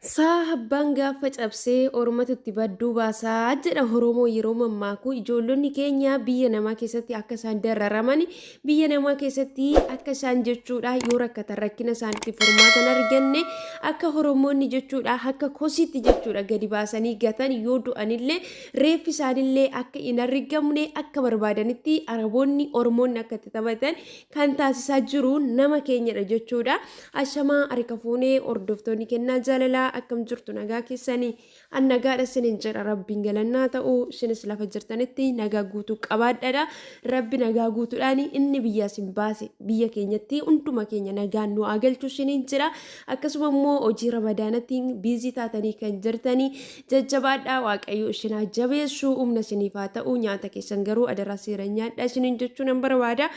Sababbaan gaafa cabsee ormatutti badduu baasaa jedha Oromoo yeroo mammaaku ijoollonni keenya biyya namaa keessatti akka isaan dararaman biyya namaa keessatti akka isaan jechuudha yoo rakkatan rakkina isaanitti furmaatan arganne akka Oromoonni jechuudha akka kositti jechuudha gadi baasanii gatan yoo du'anillee reeffi isaanillee akka hin argamne akka barbaadanitti Araboonni Oromoonni akka itti taphatan kan taasisaa jiru nama keenyadha jechuudha. Ashamaa harka fuunee hordoftoonni kennaa jaalalaa akkam jirtu nagaa keessanii an nagaadha sinin jedha rabbiin galannaa ta'u isinis lafa jirtanitti nagaa guutuu qabaadhaadha rabbi nagaa guutuudhaan inni biyyaa sin baase biyya keenyatti hunduma keenya nagaan nu agalchu sinin jira akkasuma immoo hojii ramadaanatti biizii taatanii kan jirtanii jajjabaadha waaqayyo isinaa jabeessu humna siniif haa ta'u nyaata keessan garuu adaraa seeraan nyaadha sinin jechuu nan barbaada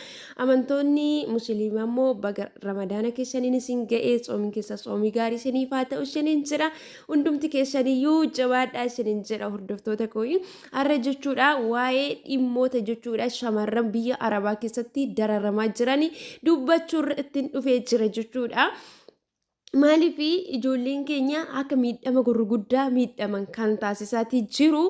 amantoonni musliimaa immoo baga ramadaana keessaniin isin ga'ee soomin keessa soomii gaarii siniif haa ta'u sinin jira hundumti keessaniyyuu jabaadhaa isinin jedha hordoftoota koo har'a jechuudha waa'ee dhimmoota jechuudha shamarran biyya arabaa keessatti dararamaa jiran dubbachuurra ittiin dhufee jira jechuudha. Maaliif ijoolleen keenya akka miidhama gurguddaa miidhaman kan taasisaati jiru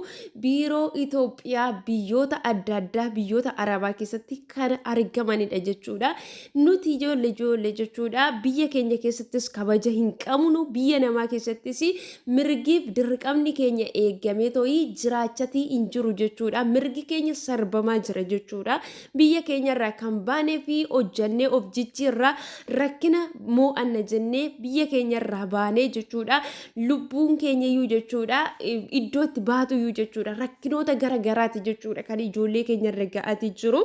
biiroo Itoophiyaa biyyoota adda addaa biyyoota Arabaa keessatti kan argamanidha jechuudha. Nuti ijoollee jechuudha biyya keenya keessattis kabaja hin qabnu biyya namaa keessattis mirgiif dirqamni keenya eegamee to'ii jiraachatii hin jiru jechuudha. Mirgi keenya sarbamaa jira jechuudha. Biyya keenyarraa kan baanee fi hojjannee of jijjiirraa rakkina mo'anna jennee biyya keenya irraa baanee jechuudha lubbuun keenya iyyuu jechuudha iddoo itti baatu iyyuu jechuudha rakkinoota garagaraati jechuudha kan ijoollee keenya irra ga'ati jiru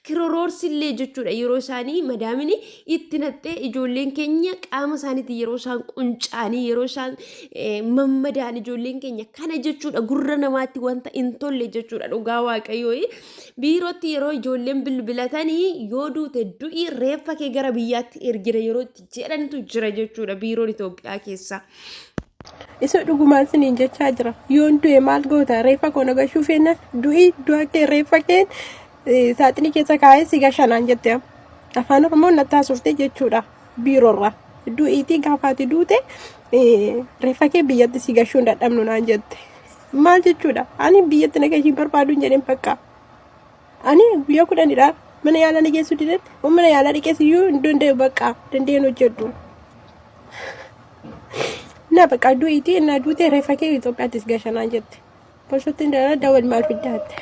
kiroroorsillee jechuudha yeroo isaanii madaamini itti naxxee ijoolleen keenya qaama isaaniitti yeroo isaan quncaanii yeroo isaan mammadaan ijoolleen keenya kana jechuudha gurra namaatti wanta hin tolle jechuudha dhugaa waaqayyoo biirootti yeroo ijoolleen bilbilatanii yoo duute du'i reeffa kee gara biyyaatti ergina yeroo itti jedhantu jira jechuudha biiroon Itoophiyaa keessa. Isa dhugumaan siniin jechaa jira. Yoon du'e maal goota reeffa koo nagashuu feena du'a kee reeffa kee saaxinii keessa kaa'ee si gashanaan jette afaan Oromoon natti haasofte jechuudha biiroorraa. Du'iitii gaafaati duute reeffa kee biyyatti si gashuu hin dadhabnu naan jette. Maal jechuudha ani biyyatti nagashii barbaadu hin jedhin bakka. Ani biyya kudhanidha mana yaalaa dhigeessu didan mana yaalaa dhigeessiyyuu hin danda'u bakka dandeen hojjedhu. Na bakka du'iitii na duute reeffa kee Itoophiyaattis gashanaan jette. Posottiin dawal maal fiddaate.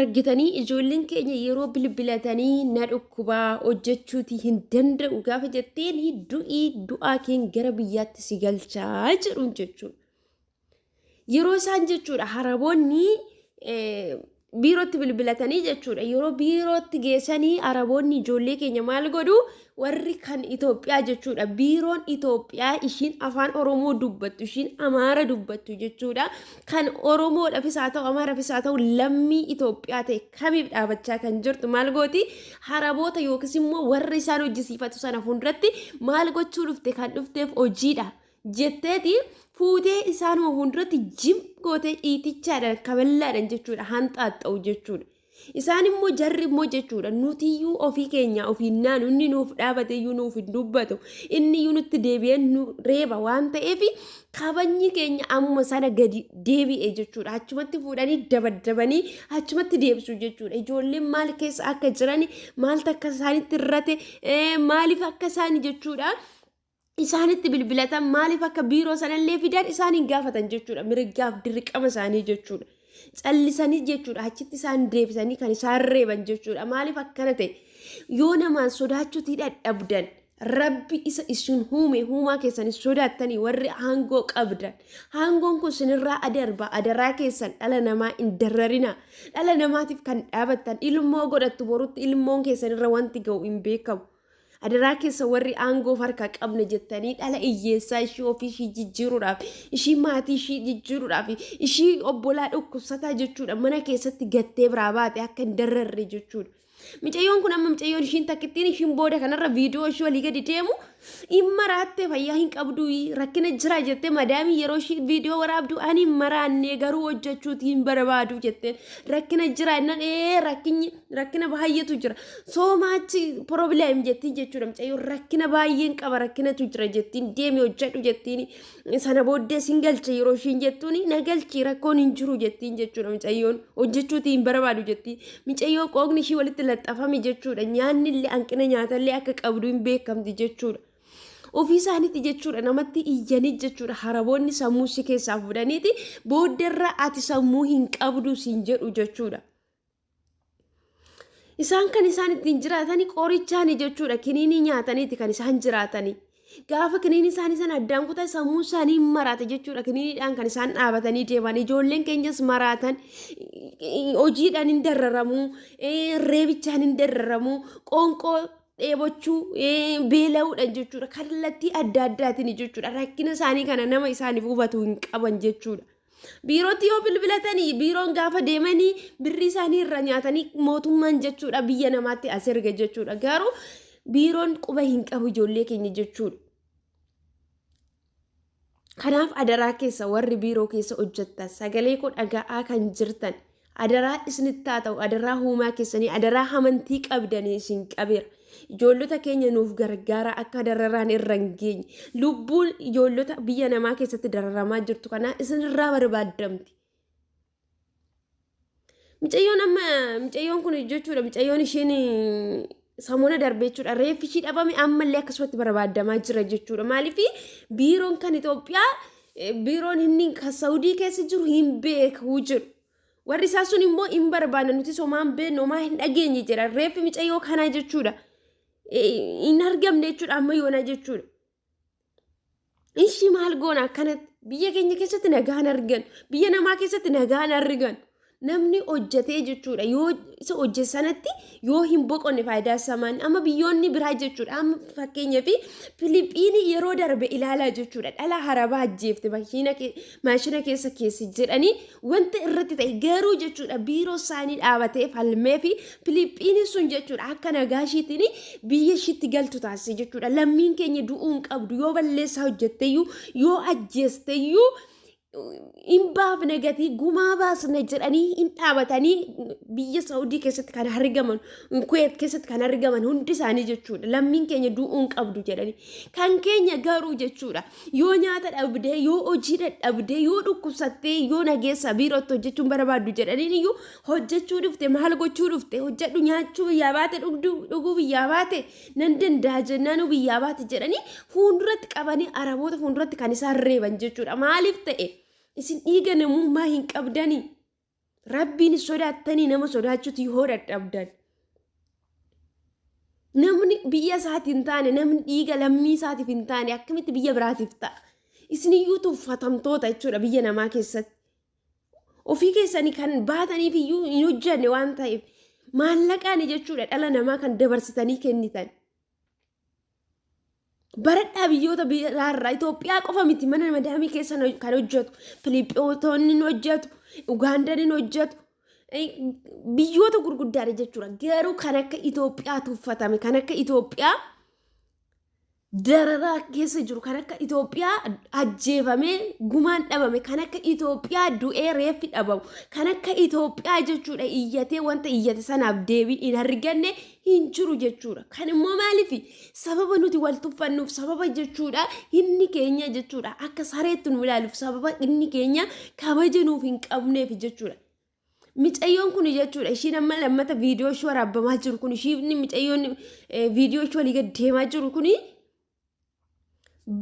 Argitanii ijoolleen keenya yeroo bilbilatanii na dhukkubaa hojjechuutii hin danda'u gaafa jetteen du'aa keen gara biyyaatti si galchaa jedhuun jechuudha. Yeroo isaan jechuudha Araboonni biirootti bilbilatanii jechuudha yeroo biirootti geessanii Araboonni ijoollee keenya maal godhu warri kan Itoophiyaa jechuudha biiroon Itoophiyaa ishiin afaan Oromoo dubbattu ishiin Amaara dubbattu jechuudha kan Oromoodhaafis haa ta'u Amaaraafis haa ta'u lammii Itoophiyaa ta'e kamiif dhaabachaa kan jirtu maal gooti Araboota yookiis immoo warri isaan hojjisiifatu sana fuulduratti maal gochuu dhufte kan dhufteef hojiidha jetteeti fuutee isaanuma fuulduratti jim gootee dhiitichaadhaan kaballaadhaan jechuudha hanxaaxa'u jechuudha. Isaan immoo jarri immoo jechuudha nutiyyuu ofii keenya ofiin naanu inni nuuf dhaabate iyyuu nuuf hin dubbatu inni iyyuu nutti deebi'ee nu reeba waan ta'eef kabajni keenya ammuma sana gadi deebi'e jechuudha achumatti fuudhanii dabadabanii achumatti deebisu jechuudha ijoolleen maal keessa akka jiran maaltu akka isaanitti irrate maaliif akka isaani jechuudha. Isaanitti bilbilatan maaliif akka biiroo sanallee fidan isaaniin gaafatan jechuudha mirgaaf dirqama isaanii jechuudha callisanii jechuudha achitti isaan deebisanii kan isaan reeban jechuudha maaliif akkana ta'e yoo namaan sodaachuutii dadhabdan rabbi isa isin uumaa keessanii sodaattanii warri aangoo qabdan aangoon kun sinirraa adarba adaraa keessan dhala namaa hin dararina dhala namaatiif kan dhaabattan ilmoo godhattu borutti ilmoon keessanirra wanti ga'u hin beekamu. Adaraa keessa warri aangoo harka qabne jettanii dhala hiyyeessaa ishii ofii ishii jijjiiruudhaaf ishii maatii ishii jijjiiruudhaaf ishii obbolaa dhukkubsataa jechuudha mana keessatti gattee biraa baate akka hin dararre jechuudha. Mucayyoon kun amma mucayyoon ishiin takkittiin ishiin booda kanarra viidiyoo ishee walii gadi deemu maraattee fayyaa hin qabdu rakkina jira jettee madaamii yeroo ishii viidiyoo waraabdu ani maraannee garuu hojjechuuti hin barbaadu jettee rakkina jira innan rakkina baay'eetu jira so much problem jettiin jechuudha mucayyoon rakkina baay'een qaba rakkinatu jira jettiin deemi hojjedhu jettiin sana booddee sin galcha yeroo ishiin jettuun na galchi rakkoon hin jiru jettiin jechuudha mucayyoon hojjechuuti hin barbaadu jettiin mucayyoo qooqni ishii walitti laxxafame jechuudha nyaanni illee hanqina nyaatallee akka qabdu hin beekamti jechuudha. Ofii isaaniitti jechuudha namatti iyyanii jechuudha haraboonni sammuu si keessaa fudhaniiti booddeerra ati sammuu hin qabdu siin jedhu jechuudha. Isaan kan isaan ittiin jiraatanii qorichaani jechuudha kiniinii nyaataniiti kan isaan jiraatanii. Gaafa kiniinii isaanii sana addaan kutaa sammuu isaanii maraate jechuudha kiniiniidhaan kan isaan dhaabatanii deeman ijoolleen keenyas maraatan hojiidhaan hin dararamu reebichaan hin dararamu qoonqoo dheebochuu beela'uudhaan jechuudha kallattii adda addaatiin jechuudha rakkina isaanii kana nama isaaniif hubatu hin qaban jechuudha. Birootti yoo bilbilatanii biroon gaafa deemanii birrii isaanii irra nyaatanii mootummaan jechuudha biyya namaatti as erga jechuudha garuu biroon quba hin qabu ijoollee keenya jechuudha. Kanaaf adaraa keessa warri biroo keessa hojjettan sagalee koo dhaga'aa kan jirtan adaraa isinitti haa ta'u adaraa huumaa keessanii adaraa amantii qabdanii isin qabeera. Ijoollota keenya nuuf gargaara akka dararaan irra hin geenye lubbuun ijoollota biyya namaa keessatti dararamaa jirtu kana isin irraa barbaadamti. Mucayyoon kun jechuudha mucayyoon isheen sammuna darbee jechuudha reeffi ishii dhabame ammallee akkasumatti barbaadamaa jira jechuudha maaliif biiroon kan Itoophiyaa biiroon inni kan Saawudii keessa jiru hin beeku jiru. Warri isaa sun immoo hin barbaanne nuti somaan beeknu homaa hin dhageenye jedha reeffi mucayyoo kanaa jechuudha. In argamne jechuudha amma yoona jechuudha. Ishii maal goona akkanatti biyya keenya keessatti nagaan argan biyya namaa keessatti nagaan argan namni hojjetee jechuudha yoo isa hojjesanatti yoo hin boqonne faayidaa samaan amma biyyoonni biraa jechuudha amma fakkeenyaaf Filiippiinii yeroo darbe ilaalaa jechuudha dhala harabaa ajjeefte maashina keessa jedhanii wanta irratti ta'e garuu jechuudha biiroo isaanii dhaabatee falmee fi Filiippiinii sun jechuudha akka nagaashiitiin biyya ishiitti galtu taasise jechuudha lammiin keenya du'uun qabdu yoo balleessaa hojjetteeyyuu yoo ajjeesteeyyuu imbaaf negatii gumaa baasna jedhanii hin dhaabatanii biyya Saawudii keessatti kan argaman Kuwait keessatti kan argaman hundi isaanii jechuudha lammiin keenya du'uun qabdu jedhanii kan keenya garuu jechuudha yoo nyaata dhabdee yoo hojii dadhabdee yoo dhukkubsattee yoo nageessa biirootti hojjechuun barbaaddu jedhanii iyyuu hojjechuu dhufte maal gochuu dhufte hojjedhu nyaachuu biyyaa baate dhuguu biyyaa baate nan danda'a jennaanuu biyyaa baate jedhanii fuulduratti qabanii araboota fuulduratti kan isaan reeban jechuudha maaliif ta'e isin dhiiga namummaa hin qabdanii rabbiin sodaattanii nama sodaachuuti yoo dadhabdan namni biyya isaatiif hin taane namni dhiiga lammii isaatiif hin taane akkamitti biyya biraatiif ta'a isiniyyuu tuffatamtoota jechuudha biyya namaa keessatti ofii keessanii kan baataniif iyyuu hin hojjanne waan ta'eef maallaqaan jechuudha dhala namaa kan dabarsitanii kennitan. Baradhaa biyyoota biraarraa Itoophiyaa qofa miti mana madaamii keessa kan hojjetu Filiippiinonni hojjetu Ugaandaan hojjetu biyyoota gurguddaadha jechuudha garuu kan akka Itoophiyaa tuffatame kan akka Itoophiyaa dararaa keessa jiru kan akka Itoophiyaa ajjeefamee gumaan dhabame kan akka Itoophiyaa du'ee reeffi dhabamu kan akka Itoophiyaa jechuudha iyyatee wanta iyyate sanaaf deebii hin arganne hin jiru jechuudha kan immoo maaliif sababa nuti wal tuffannuuf sababa jechuudha inni keenya jechuudha akka sareetti nu ilaaluuf sababa inni keenya kabaja nuuf hin qabneef jechuudha. Mucayyoon kun jechuudha ishiin amma lammata viidiyoo ishee waraabbamaa jiru kun ishiin mucayyoon viidiyoo ishee walii gad deemaa jiru kuni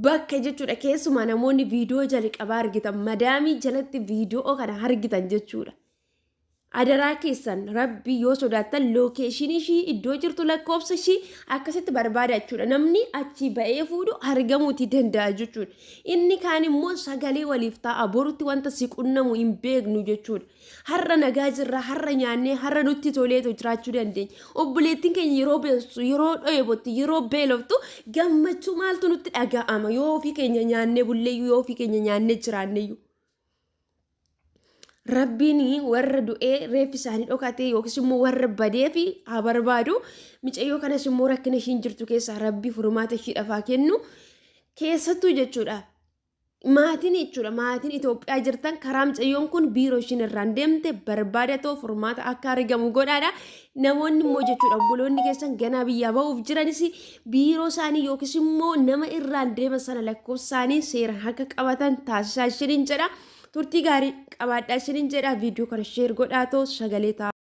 bakka jechuudha keessumaa namoonni viidiyoo jalqabaa argitan madaamii jalatti viidiyoo kana argitan jechuudha. Adaraa keessan rabbi yoo sodaattan lookeeshinii ishii iddoo jirtu lakkoofsa ishii akkasitti barbaada jechuudha namni achi ba'ee fuudhu argamuutii danda'a jechuudha. Inni kaan immoo sagalee waliif ta'a borutti wanta si qunnamu hin beeknu jechuudha. Har'a nagaa jirra har'a nyaannee har'a nutti toleetu jiraachuu dandeenya. Obboleettiin keenya yeroo beessu yeroo dheebotti yeroo beeloftu gammachuu maaltu nutti dhaga'ama yoo ofii keenya nyaannee bulleeyyuu yoo ofii keenya nyaannee jiraanneeyyuu. rabbiin warra du'ee reeffi isaanii dhokate yookiis immoo warra badee fi haa barbaadu. Micayyoo kanas immoo rakkina ishiin jirtu keessaa rabbii furmaata ishiidhaaf haa kennu. Keessattuu jechuudha. Maatiin jechuudha. Maatiin Itoophiyaa jirtan karaa micayyoon kun biiroo ishiin irraan deemte barbaadatoo furmaata akka argamu godhaadha. Namoonni immoo jechuudha obboloonni keessan ganaa biyyaa ba'uuf jiranis biiroo isaanii yookiis immoo nama irraan deeman sana lakkoofsa isaanii seeraan akka qabatan taasisaa ishiniin jedha. Turtii gaarii qabaadhaa ishiniin jedha. Viidiyoo kana sheer godhaatoo sagalee ta'a.